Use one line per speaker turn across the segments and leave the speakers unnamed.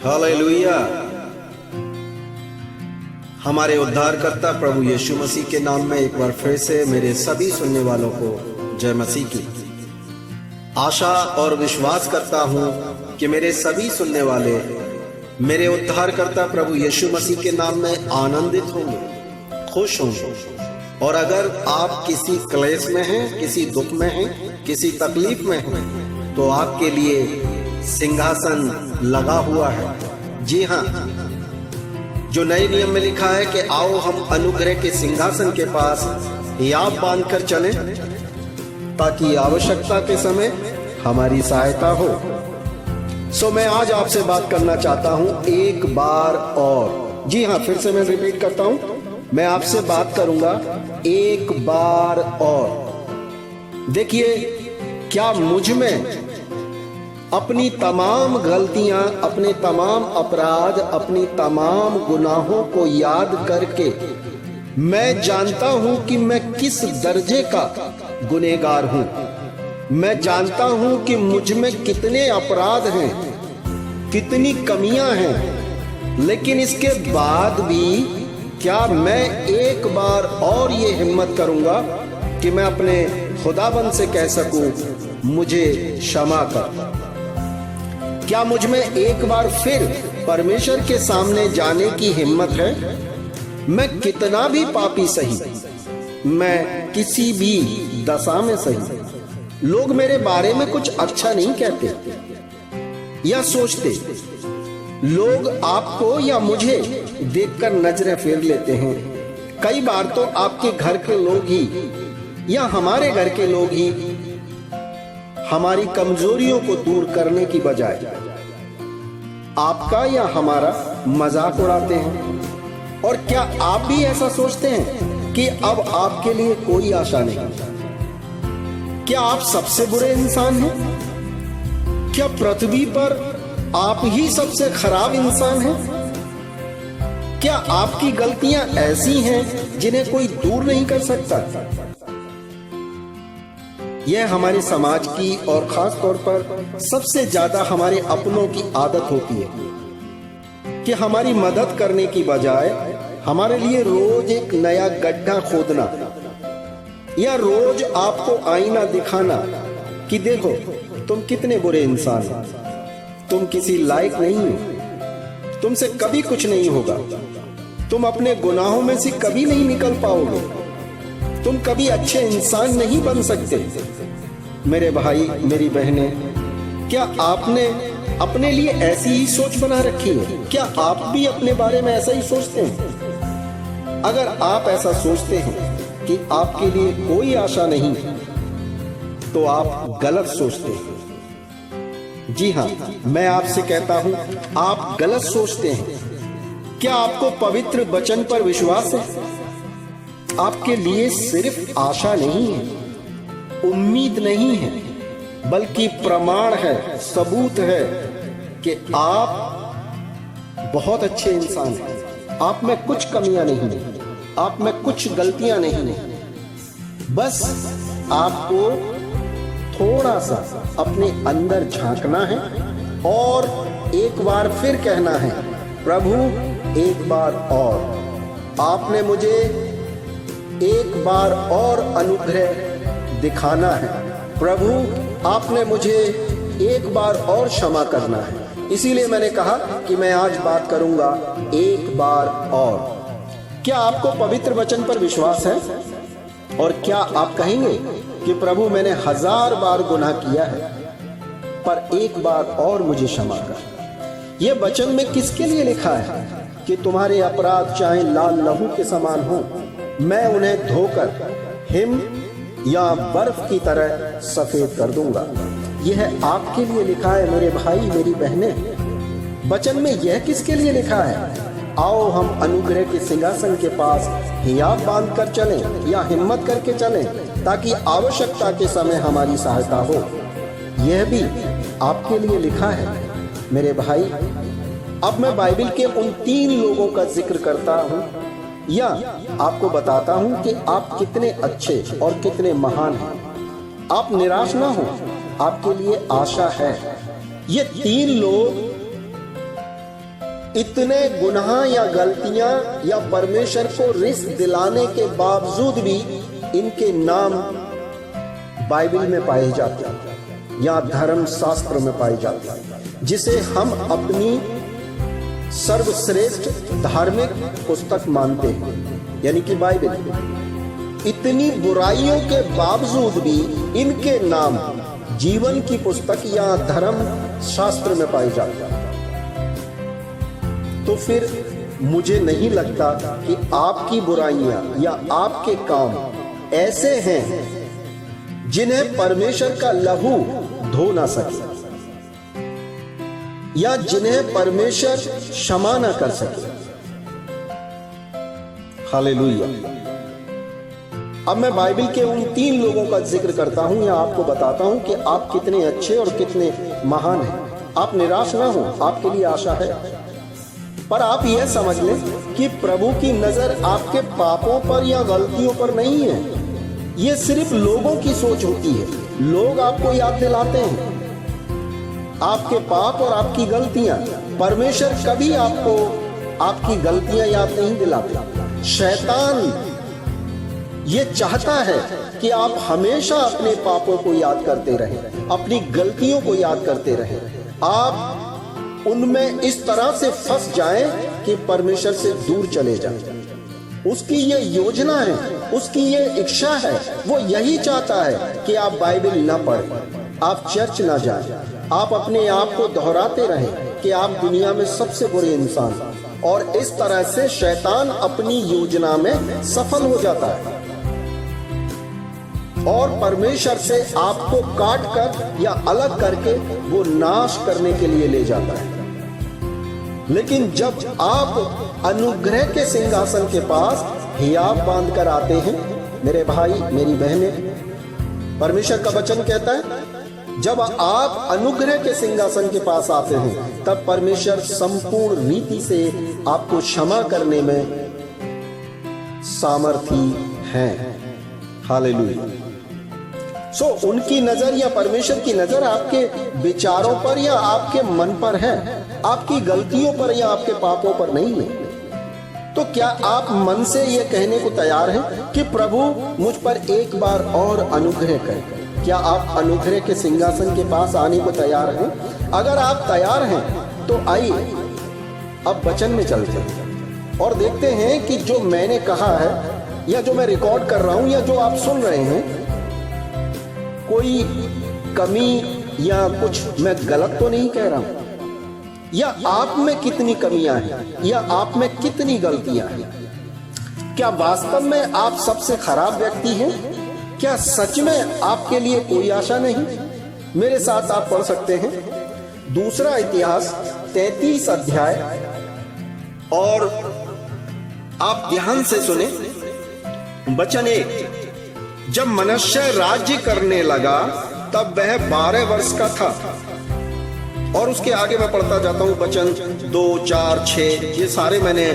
Hallelujah. हमारे उद्धारकर्ता प्रभु यीशु मसीह के नाम में एक बार फिर से मेरे सभी सुनने वालों को जय मसीह की। आशा और विश्वास करता हूं कि मेरे सभी सुनने वाले मेरे उद्धारकर्ता प्रभु यीशु मसीह के नाम में आनंदित होंगे, खुश होंगे। और अगर आप किसी क्लेश में हैं, किसी दुख में हैं, किसी तकलीफ में हैं, तो आपके लिए सिंहासन लगा हुआ है। जी हाँ, जो नए नियम में लिखा है कि आओ हम अनुग्रह के सिंहासन के पास याद बांध कर चलें, ताकि आवश्यकता के समय हमारी सहायता हो। सो मैं आज आपसे बात करना चाहता हूं एक बार और। जी हाँ, फिर से मैं रिपीट करता हूं, मैं आपसे बात करूंगा एक बार और। देखिए, क्या मुझ में अपनी तमाम गलतियां, अपने तमाम अपराध, अपनी तमाम गुनाहों को याद करके मैं जानता हूं कि मैं किस दर्जे का गुनहगार हूं। मैं जानता हूं कि मुझ में कितने अपराध हैं, कितनी कमियां हैं, लेकिन इसके बाद भी क्या मैं एक बार और ये हिम्मत करूंगा कि मैं अपने खुदाबंद से कह सकूं, मुझे क्षमा कर। क्या मुझ में एक बार फिर परमेश्वर के सामने जाने की हिम्मत है? मैं कितना भी पापी सही, मैं किसी भी दशा में सही, लोग मेरे बारे में कुछ अच्छा नहीं कहते या सोचते। लोग आपको या मुझे देखकर नजरें फेर लेते हैं। कई बार तो आपके घर के लोग ही या हमारे घर के लोग ही हमारी कमजोरियों को दूर करने की बजाय आपका या हमारा मजाक उड़ाते हैं। और क्या आप भी ऐसा सोचते हैं कि अब आपके लिए कोई आशा नहीं? क्या आप सबसे बुरे इंसान हैं? क्या पृथ्वी पर आप ही सबसे खराब इंसान हैं? क्या आपकी गलतियां ऐसी हैं जिन्हें कोई दूर नहीं कर सकता? यह हमारे समाज की और खास तौर पर सबसे ज्यादा हमारे अपनों की आदत होती है कि हमारी मदद करने की बजाय हमारे लिए रोज एक नया गड्ढा खोदना या रोज आपको आईना दिखाना कि देखो तुम कितने बुरे इंसान हो, तुम किसी लायक नहीं हो, तुमसे कभी कुछ नहीं होगा, तुम अपने गुनाहों में से कभी नहीं निकल पाओगे, तुम कभी अच्छे इंसान नहीं बन सकते। मेरे भाई, मेरी बहनें, क्या आपने अपने लिए ऐसी ही सोच बना रखी है? क्या आप भी अपने बारे में ऐसा ही सोचते हैं? अगर आप ऐसा सोचते हैं कि आपके लिए कोई आशा नहीं, तो आप गलत सोचते हैं। जी हाँ, मैं आपसे कहता हूं, आप गलत सोचते हैं। क्या आपको पवित्र वचन पर विश्वास है? आपके लिए सिर्फ आशा नहीं है, उम्मीद नहीं है, बल्कि प्रमाण है, सबूत है कि आप बहुत अच्छे इंसान हैं। आप में कुछ कमियां नहीं है, आप में कुछ गलतियां नहीं है। बस आपको थोड़ा सा अपने अंदर झांकना है और एक बार फिर कहना है, प्रभु एक बार और। आपने मुझे एक बार और अनुग्रह दिखाना है। प्रभु, आपने मुझे एक बार और क्षमा करना है। इसीलिए मैंने कहा कि मैं आज बात करूंगा एक बार और। क्या आपको पवित्र वचन पर विश्वास है? और क्या आप कहेंगे कि प्रभु, मैंने 1000 बार गुनाह किया है, पर एक बार और मुझे क्षमा कर। यह वचन में किसके लिए लिखा है कि तुम्हारे अपराध चाहे लाल लहू के समान हो, मैं उन्हें धोकर हिम या बर्फ की तरह सफेद कर दूंगा। यह आपके लिए लिखा है मेरे भाई, मेरी बहनें। वचन में यह किसके लिए लिखा है? आओ हम अनुग्रह के सिंहासन के पास हियाब बांध कर चलें या हिम्मत करके चलें, ताकि आवश्यकता के समय हमारी सहायता हो। यह भी आपके लिए लिखा है मेरे भाई। अब मैं बाइबल के उन 3 लोगों का जिक्र करता हूं या आपको बताता हूं कि आप कितने अच्छे और कितने महान हैं। आप निराश ना हो, आपके लिए आशा है। ये 3 लोग इतने गुनाह या गलतियां या परमेश्वर को रिस्क दिलाने के बावजूद भी इनके नाम बाइबल में पाए जाते हैं या धर्म शास्त्र में पाए जाते हैं, जिसे हम अपनी सर्वश्रेष्ठ धार्मिक पुस्तक मानते हैं, यानी कि बाइबल। इतनी बुराइयों के बावजूद भी इनके नाम जीवन की पुस्तक या धर्म शास्त्र में पाए जाते हैं। तो फिर मुझे नहीं लगता कि आपकी बुराइयां या आपके काम ऐसे हैं जिन्हें परमेश्वर का लहू धो ना सके या जिन्हें परमेश्वर क्षमा ना कर सके। हालेलुया। अब मैं बाइबल के उन 3 लोगों का जिक्र करता हूं या आपको बताता हूं कि आप कितने अच्छे और कितने महान हैं। आप निराश ना हो, आपके लिए आशा है। पर आप यह समझ लें कि प्रभु की नजर आपके पापों पर या गलतियों पर नहीं है। यह सिर्फ लोगों की सोच होती है। लोग आपको याद दिलाते हैं आपके पाप और आपकी गलतियां। परमेश्वर कभी आपको आपकी गलतियां याद नहीं दिलाते। शैतान ये चाहता है कि आप हमेशा अपने पापों को याद करते रहें, अपनी गलतियों को याद करते रहें। आप उनमें इस तरह से फंस जाएं कि परमेश्वर से दूर चले जाएं। उसकी ये योजना है, उसकी ये इच्छा है। वो यही चाहता है कि आप बाइबल ना पढ़ें, आप चर्च ना जाएं, आप अपने आप को दोहराते रहें कि आप दुनिया में सबसे बुरे इंसान। और इस तरह से शैतान अपनी योजना में सफल हो जाता है और परमेश्वर से आपको काट कर या अलग करके वो नाश करने के लिए ले जाता है। लेकिन जब आप अनुग्रह के सिंहासन के पास हियाब बांध कर आते हैं, मेरे भाई मेरी बहनें, परमेश्वर का वचन कहता है जब आप अनुग्रह के सिंहासन के पास आते हैं तब परमेश्वर संपूर्ण रीति से आपको क्षमा करने में सामर्थी हैं। हालेलुया। उनकी नजर या परमेश्वर की नजर आपके विचारों पर या आपके मन पर है, आपकी गलतियों पर या आपके पापों पर नहीं है। तो क्या आप मन से यह कहने को तैयार हैं कि प्रभु मुझ पर एक बार और अनुग्रह करें? क्या आप अनुग्रह के सिंहासन के पास आने को तैयार हैं? अगर आप तैयार हैं तो आइए अब वचन में चलते हैं और देखते हैं कि जो मैंने कहा है या जो मैं रिकॉर्ड कर रहा हूं या जो आप सुन रहे हैं, कोई कमी या कुछ मैं गलत तो नहीं कह रहा हूं, या आप में कितनी कमियां हैं या आप में कितनी गलतियां हैं। क्या वास्तव में आप सबसे खराब व्यक्ति हैं? क्या सच में आपके लिए कोई आशा नहीं? मेरे साथ आप पढ़ सकते हैं दूसरा इतिहास 33 अध्याय और आप ध्यान से सुने वचन 1। जब मनश्शे राज्य करने लगा तब वह 12 वर्ष का था। और उसके आगे मैं पढ़ता जाता हूं वचन 2, 4, 6, ये सारे मैंने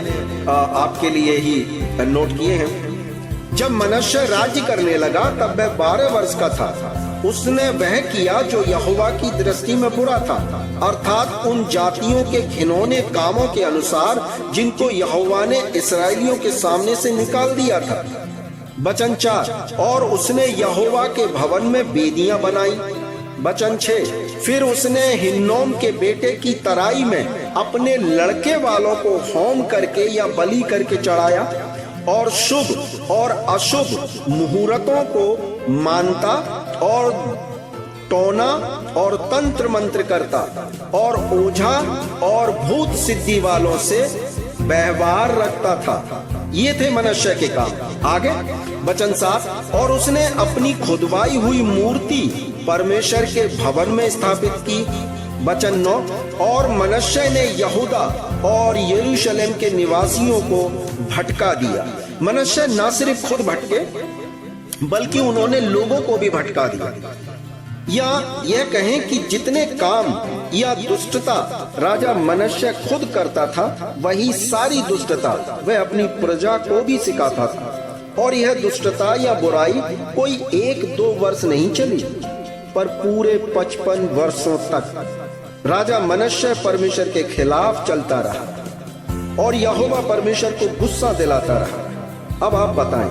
आपके लिए ही नोट किए हैं। जब मनश्शे राज्य करने लगा तब वह 12 वर्ष का था। उसने वह किया जो यहोवा की दृष्टि में बुरा था, अर्थात उन जातियों के घिनौने कामों के अनुसार जिनको यहोवा ने इस्राएलियों के सामने से निकाल दिया था। वचन 4। और उसने यहोवा के भवन में वेदियां बनाई। वचन 6। फिर उसने हिन्नोम के बेटे की तराई में अपने लड़के वालों को होम करके या बलि करके चढ़ाया और शुभ और अशुभ मुहूर्तों को मानता और टोना और तंत्र मंत्र करता और ओझा और भूत सिद्धि वालों से व्यवहार रखता था। ये थे मनश्शे के काम। आगे वचन 7। और उसने अपनी खुदवाई हुई मूर्ति परमेश्वर के भवन में स्थापित की। वचन 9। और मनश्शे ने यहूदा और यरूशलेम के निवासियों को भटका दिया। मनश्शे न सिर्फ खुद भटके बल्कि उन्होंने लोगों को भी भटका दिया। या यह कहें कि जितने काम या दुष्टता राजा मनश्शे खुद करता था, वही सारी दुष्टता वह अपनी प्रजा को भी सिखाता था। और यह दुष्टता या बुराई कोई 1-2 वर्ष नहीं चली, पर पूरे 55 वर्षों तक राजा मनश्शे परमेश्वर के खिलाफ चलता रहा। और यहोवा परमेश्वर को गुस्सा दिलाता रहा। अब आप बताएं,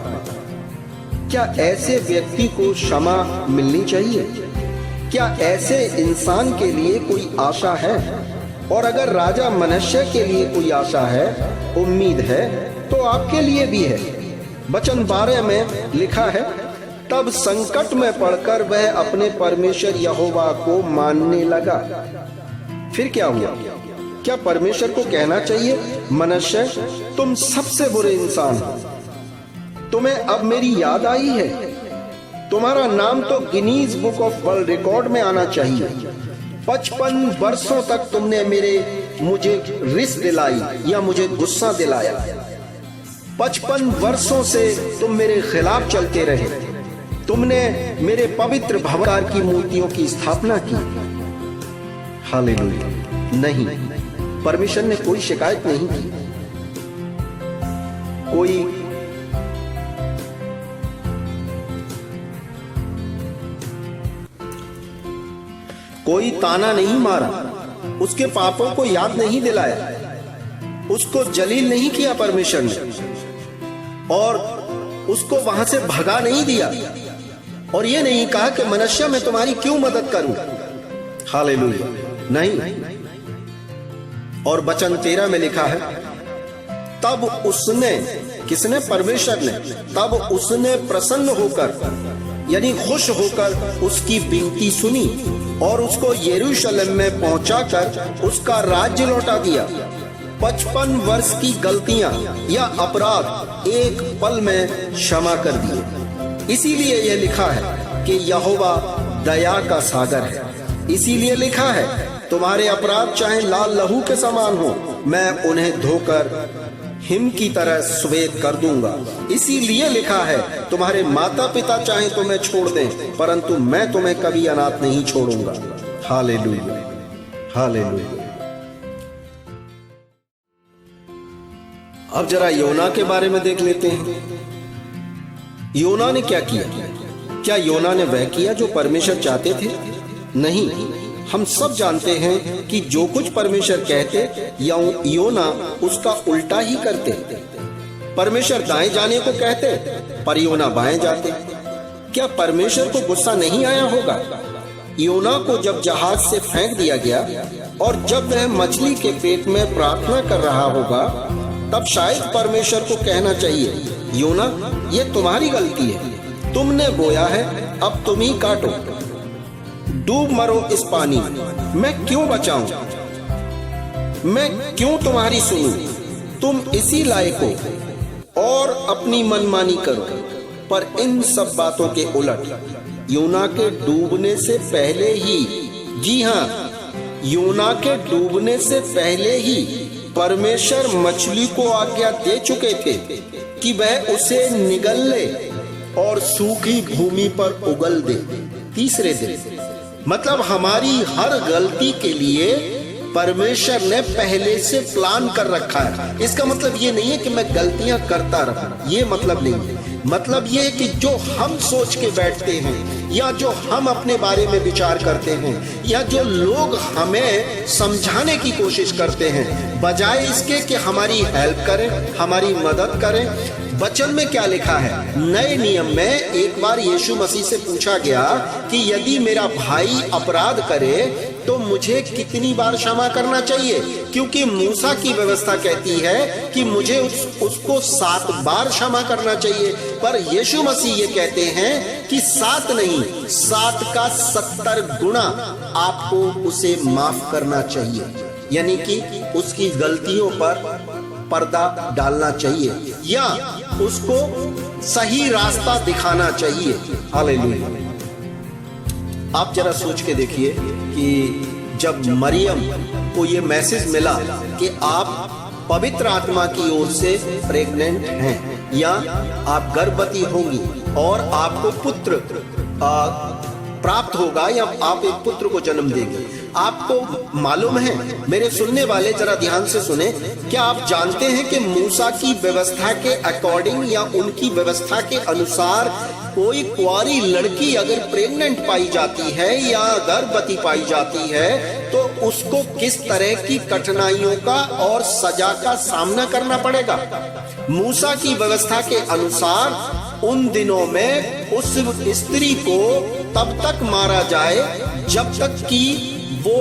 क्या ऐसे व्यक्ति को क्षमा मिलनी चाहिए? क्या ऐसे इंसान के लिए कोई आशा है? और अगर राजा मनश्शे के लिए कोई आशा है, उम्मीद है, तो आपके लिए भी है। वचन 12 में लिखा है, तब संकट में पड़कर वह अपने परमेश्वर यहोवा को मानने लगा। फिर क्या हुआ? क्या परमेश्वर को कहना चाहिए, मनश्शे तुम सबसे बुरे इंसान हो, तुम्हें अब मेरी याद आई है, तुम्हारा नाम तो Guinness book of world record में आना चाहिए। 55 वर्षों तक तुमने मुझे रिस दिलाई या मुझे गुस्सा दिलाया। 55 वर्षों से तुम मेरे खिलाफ चलते रहे। तुमने मेरे पवित्र भवन की मूर्तियों की स्थापना की। हालेलुया। नहीं, परमेश्वर ने कोई शिकायत नहीं की, कोई ताना नहीं मारा, उसके पापों को याद नहीं दिलाया, उसको जलील नहीं किया परमेश्वर ने, और उसको वहां से भगा नहीं दिया, और ये नहीं कहा कि मनश्शे मैं तुम्हारी क्यों मदद करूं। हालेलुया। नहीं। और वचन 13 में लिखा है, तब उसने, किसने? परमेश्वर ने, तब उसने प्रसन्न होकर यानी खुश होकर उसकी विनती सुनी और उसको यरूशलेम में पहुंचाकर उसका राज्य लौटा दिया। 55 वर्ष की गलतियां या अपराध एक पल में क्षमा कर दिए। इसीलिए यह लिखा है कि यहोवा दया का सागर है। इसीलिए लिखा है, तुम्हारे अपराध चाहे लाल लहू के समान हो, मैं उन्हें धोकर हिम की तरह श्वेत कर दूंगा। इसीलिए लिखा है, तुम्हारे माता पिता चाहे तुम्हें छोड़ दें, परंतु मैं तुम्हें कभी अनाथ नहीं छोड़ूंगा। Hallelujah, hallelujah. अब जरा योना के बारे में देख लेते हैं। योना ने क्या किया? क्या योना ने वह किया जो परमेश्वर चाहते थे? नहीं। हम सब जानते हैं कि जो कुछ परमेश्वर कहते योना उसका उल्टा ही करते। परमेश्वर दाएं जाने को कहते पर योना बाएं जाते। क्या परमेश्वर को गुस्सा नहीं आया होगा? योना को जब जहाज से फेंक दिया गया और जब वह मछली के पेट में प्रार्थना कर रहा होगा, तब शायद परमेश्वर को कहना चाहिए, योना ये तुम्हारी गलती है, तुमने बोया है, अब तुम ही काटो, डूब मरो इस पानी में, मैं क्यों बचाऊं, मैं क्यों तुम्हारी सुनूं, तुम इसी लायक हो और अपनी मनमानी करो। पर इन सब बातों के उलट योना के डूबने से पहले ही, जी हाँ, योना के डूबने से पहले ही परमेश्वर मछली को आज्ञा दे चुके थे कि वह उसे निगल ले और सूखी भूमि पर उगल दे तीसरे दिन। मतलब हमारी हर गलती के लिए परमेश्वर ने पहले से प्लान कर रखा है। इसका मतलब ये नहीं है कि मैं गलतियां करता रहूं, ये मतलब नहीं है। मतलब ये है कि जो हम सोच के बैठते हैं या जो हम अपने बारे में विचार करते हैं या जो लोग हमें समझाने की कोशिश करते हैं, बजाय इसके कि हमारी हेल्प करें, हमारी मदद करें। वचन में क्या लिखा है? नए नियम में एक बार यीशु मसीह से पूछा गया कि यदि मेरा भाई अपराध करे तो मुझे कितनी बार क्षमा करना चाहिए, क्योंकि मूसा की व्यवस्था कहती है कि मुझे उसको 7 बार क्षमा करना चाहिए। पर यीशु मसीह ये कहते हैं कि 7 नहीं, 7 का 70 गुना आपको उसे माफ करना चाहिए, यानी कि उसकी गलतियों पर पर्दा डालना चाहिए या उसको सही रास्ता दिखाना चाहिए। हालेलुया। आप जरा सोच के देखिए कि जब मरियम को ये मैसेज मिला कि आप पवित्र आत्मा की ओर से प्रेग्नेंट हैं या आप गर्भवती होंगी और आपको पुत्र प्राप्त होगा या आप एक पुत्र को जन्म देंगे, आपको मालूम है, मेरे सुनने वाले जरा ध्यान से सुने, क्या आप जानते हैं कि मूसा की व्यवस्था के अकॉर्डिंग या उनकी व्यवस्था के अनुसार कोई कुंवारी लड़की अगर प्रेग्नेंट पाई जाती है या गर्भवती पाई जाती है तो उसको किस तरह की कठिनाइयों का और सजा का सामना करना पड़ेगा। मूसा की व्यवस्था के अनुसार उन दिनों में उस स्त्री को तब तक मारा जाए जब तक कि वो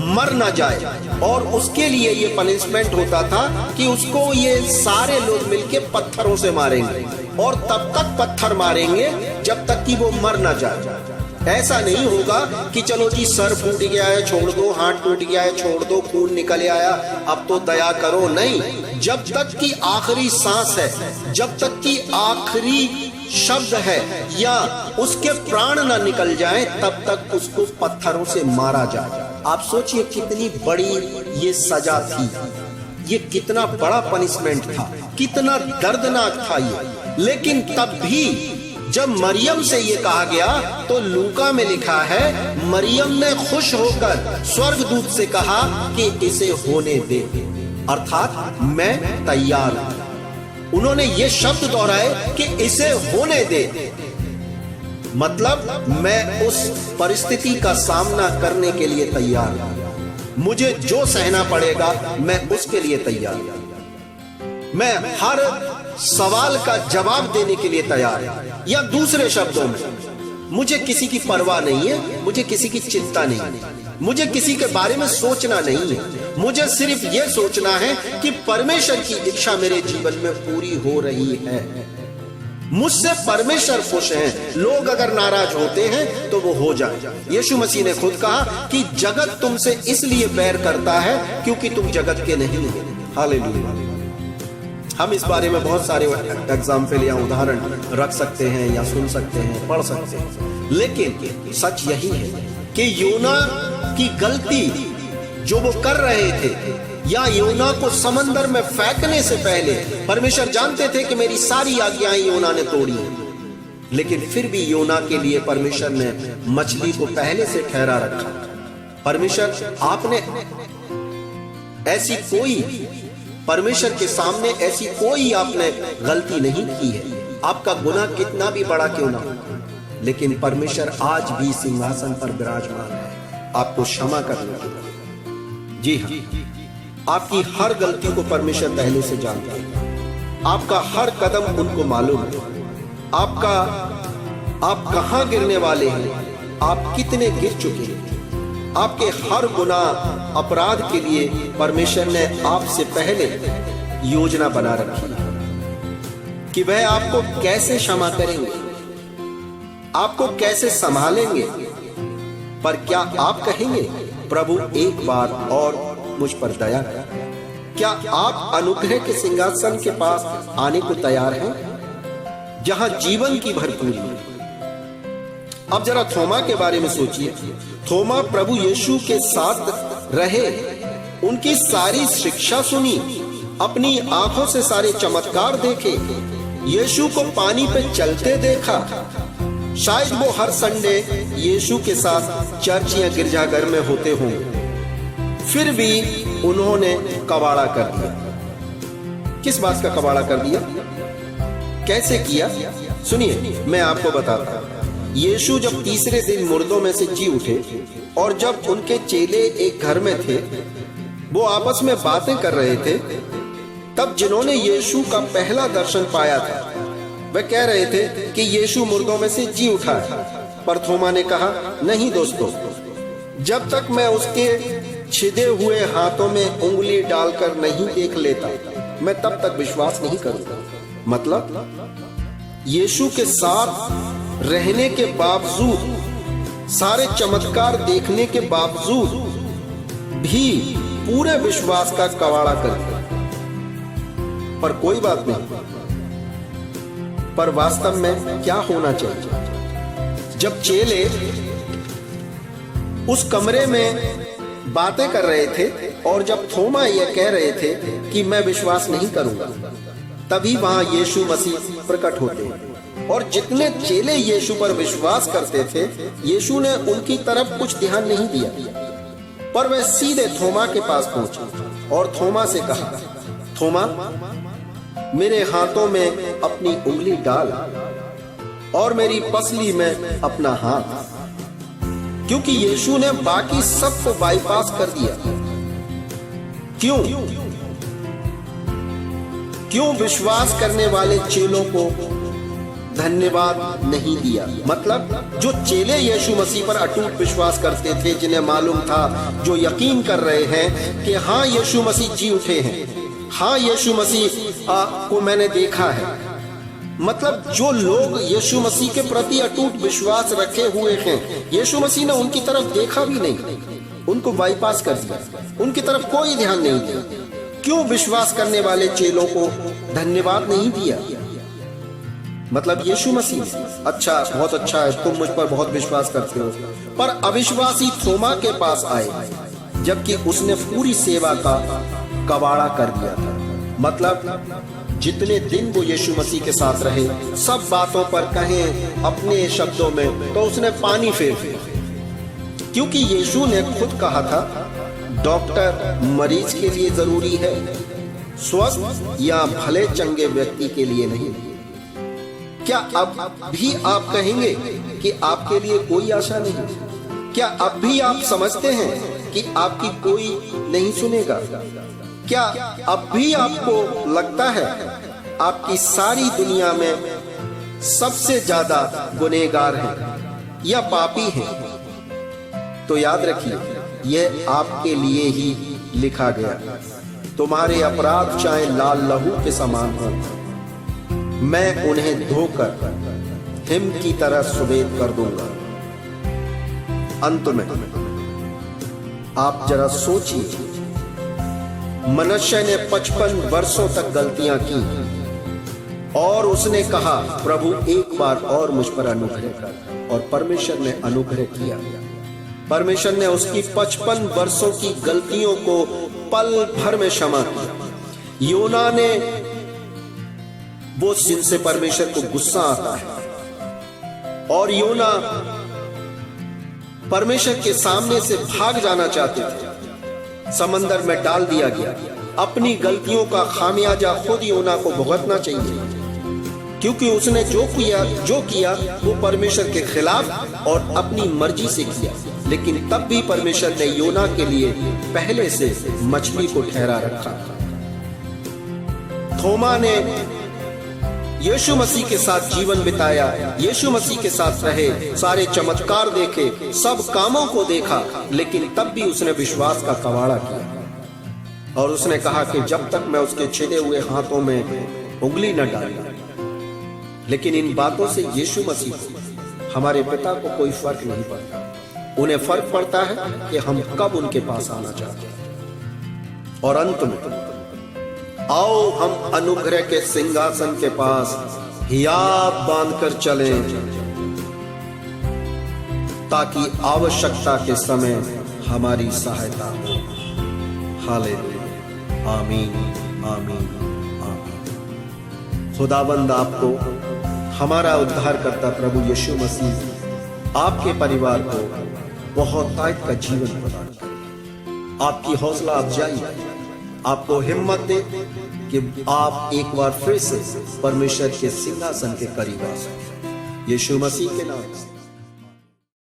मर ना जाए, और उसके लिए ये पनिशमेंट होता था कि उसको ये सारे लोग मिलके पत्थरों से मारेंगे, और तब तक पत्थर मारेंगे जब तक कि वो मर ना जाए। ऐसा नहीं होगा कि चलो जी सर फूट गया है छोड़ दो, हाथ टूट गया है छोड़ दो, खून निकल आया अब तो दया करो, नहीं। जब तक कि आखिरी सांस है, जब तक कि आखिरी शब्द है या उसके प्राण ना निकल जाए, तब तक उसको पत्थरों से मारा जाए। आप सोचिए कितनी बड़ी ये सजा थी, ये कितना बड़ा पनिशमेंट था, कितना दर्दनाक था ये। लेकिन तब भी जब मरियम से ये कहा गया तो लूका में लिखा है मरियम ने खुश होकर स्वर्गदूत से कहा कि इसे होने दे, अर्थात मैं तैयार हूं। उन्होंने ये शब्द दोहराए कि इसे होने दे, मतलब मैं उस परिस्थिति का सामना करने के लिए तैयार हूं। मुझे जो सहना पड़ेगा मैं उसके लिए तैयार हूं। मैं हर सवाल का जवाब देने के लिए तैयार हूं। या दूसरे शब्दों में, मुझे किसी की परवाह नहीं है, मुझे किसी की चिंता नहीं है, मुझे किसी के बारे में सोचना नहीं है। मुझे सिर्फ यह सोचना है कि परमेश्वर की इच्छा मेरे जीवन में पूरी हो रही है। मुझसे परमेश्वर खुश हैं। लोग अगर नाराज होते हैं तो वो हो जाए। यीशु मसीह ने खुद कहा कि जगत तुमसे इसलिए बैर करता है क्योंकि तुम जगत के नहीं हो। हालेलुया। हम इस बारे में बहुत सारे एग्जाम्पल या उदाहरण रख सकते हैं या सुन सकते हैं, पढ़ सकते हैं, लेकिन सच यही है कि योना की गलती जो वो कर रहे थे, या योना को समंदर में फेंकने से पहले परमेश्वर जानते थे कि मेरी सारी आज्ञाएं योना ने तोड़ी, लेकिन फिर भी योना के लिए परमेश्वर ने मछली को पहले से ठहरा रखा। परमेश्वर आपने ऐसी कोई परमेश्वर के सामने ऐसी कोई आपने गलती नहीं की है, आपका गुनाह कितना भी बड़ा क्यों ना हो, लेकिन परमेश्वर आज भी सिंहासन पर विराजमान है आपको क्षमा करने के लिए। जी हाँ, आपकी हर गलती को परमेश्वर पहले से जानता है। आपका हर कदम उनको मालूम है। आप कहां गिरने वाले हैं, आप कितने गिर चुके हैं। आपके हर गुनाह अपराध के लिए परमेश्वर ने आपसे पहले योजना बना रखी है कि वह आपको कैसे क्षमा करेंगे, आपको कैसे संभालेंगे। पर क्या आप कहेंगे प्रभु एक बार और मुझ पर दया कर? क्या आप अनुग्रह के सिंहासन के पास आने को तैयार हैं जहां जीवन की भरपूरी है? अब जरा थोमा के बारे में सोचिए। थोमा प्रभु यीशु के साथ रहे, उनकी सारी शिक्षा सुनी, अपनी आंखों से सारे चमत्कार देखे, यीशु को पानी पे चलते देखा। शायद वो हर संडे यीशु के साथ चर्च या गिरजाघर में होते होंगे, फिर भी उन्होंने कबाड़ा कर दिया। किस बात का कबाड़ा कर दिया, कैसे किया? सुनिए, मैं आपको बताता हूं। यीशु जब तीसरे दिन मुर्दों में से जी उठे और जब उनके चेले एक घर में थे, वो आपस में बातें कर रहे थे, तब जिन्होंने यीशु का पहला दर्शन पाया था वे कह रहे थे कि यीशु मुर्दों में से जी उठा है। पर थोमा ने कहा, नहीं दोस्तों, जब तक मैं उसके छिदे हुए हाथों में उंगली डालकर नहीं देख लेता, मैं तब तक विश्वास नहीं करूंगा। मतलब यीशु के साथ रहने के बावजूद, सारे चमत्कार देखने के बावजूद भी पूरे विश्वास का कबाड़ा कर दिया। पर कोई बात नहीं। पर वास्तव में क्या होना चाहिए? जब चेले उस कमरे में बातें कर रहे थे और जब थोमा यह कह रहे थे कि मैं विश्वास नहीं करूंगा, तभी वहां यीशु मसीह प्रकट होते हैं। और जितने चेले यीशु पर विश्वास करते थे, यीशु ने उनकी तरफ कुछ ध्यान नहीं दिया, पर वह सीधे थोमा के पास पहुंचे और थोमा से कहा, थोमा, मेरे हाथों में अपनी उंगली डाल और मेरी पसली में अपना हाथ क्योंकि यीशु ने बाकी सबको बाईपास कर दिया। क्यों विश्वास करने वाले चेलों को धन्यवाद नहीं दिया? मतलब जो चेले यीशु मसीह पर अटूट विश्वास करते थे, जिन्हें मालूम था, जो यकीन कर रहे हैं कि हाँ यीशु मसीह जी उठे हैं, हाँ यीशु मसीह को मैंने देखा है। मतलब जो लोग यीशु मसीह के प्रति अटूट विश्वास रखे हुए हैं, यीशु मसीह ने उनकी तरफ देखा भी नहीं, उनको बाईपास कर दिया, उनकी तरफ कोई ध्यान नहीं दिया। क्यों विश्वास करने वाले चेलों को धन्यवाद नहीं दिया? मतलब यीशु मसीह, अच्छा, बहुत अच्छा है, तुम मुझ पर बहुत विश्वास करते हो। पर अविश्वासी थोमा के पास आए, जबकि उसने पूरी सेवा का कबाड़ा कर दिया था। मतलब जितने दिन वो यीशु मसीह के साथ रहे, सब बातों पर कहें अपने शब्दों में, तो उसने पानी फेर दिया। क्योंकि यीशु ने खुद कहा था, डॉक्टर मरीज के लिए जरूरी है, स्वस्थ या भले चंगे व्यक्ति के लिए नहीं। क्या अब भी आप कहेंगे कि आपके लिए कोई आशा नहीं? क्या अब भी आप समझते हैं कि आपकी कोई नहीं सुनेगा? क्या अब भी आपको लगता है आपकी सारी दुनिया में सबसे ज्यादा गुनहगार है या पापी है? तो याद रखिए, यह आपके लिए ही लिखा गया। तुम्हारे अपराध चाहे लाल लहू के समान हो, मैं उन्हें धोकर हिम की तरह सुबेद कर दूंगा। अंत में आप जरा सोचिए, मनुष्य ने 55 वर्षों तक गलतियां की और उसने कहा, प्रभु एक बार और मुझ पर अनुग्रह कर, और परमेश्वर ने अनुग्रह किया। परमेश्वर ने उसकी 55 वर्षों की गलतियों को पल भर में क्षमा किया। योना ने, वो जिनसे परमेश्वर को गुस्सा आता है, और योना परमेश्वर के सामने से भाग जाना चाहते थे, समंदर में डाल दिया गया। अपनी गलतियों का खामियाजा खुद योना को भुगतना चाहिए, क्योंकि उसने जो किया वो परमेश्वर के खिलाफ और अपनी मर्जी से किया। लेकिन तब भी परमेश्वर ने योना के लिए पहले से मछली को ठहरा रखा। थोमा ने यीशु मसीह के साथ जीवन बिताया, यीशु मसीह के साथ रहे, सारे चमत्कार देखे, सब कामों को देखा, लेकिन तब भी उसने विश्वास का कबाड़ा किया और उसने कहा कि जब तक मैं उसके छिले हुए हाथों में उंगली न डालूं। लेकिन इन बातों से यीशु मसीह को, हमारे पिता को कोई फर्क नहीं पड़ता। उन्हें फर्क पड़ता है कि हम कब उनके पास आना चाहते हैं। और अंत में आओ हम अनुग्रह के सिंहासन के पास हियाब बांधकर चलें, ताकि आवश्यकता के समय हमारी सहायता हो। हालेलुया, आमीन, आमीन, आमीन। खुदाबंद आपको, हमारा उद्धारकर्ता प्रभु यीशु मसीह, आपके परिवार को बहुत आयत का जीवन प्रदान करे। आपकी हौसला अफजाई, आपको हिम्मत दे कि आप एक बार फिर से परमेश्वर के सिंहासन के करीब आ सकें। यीशु मसीह के नाम।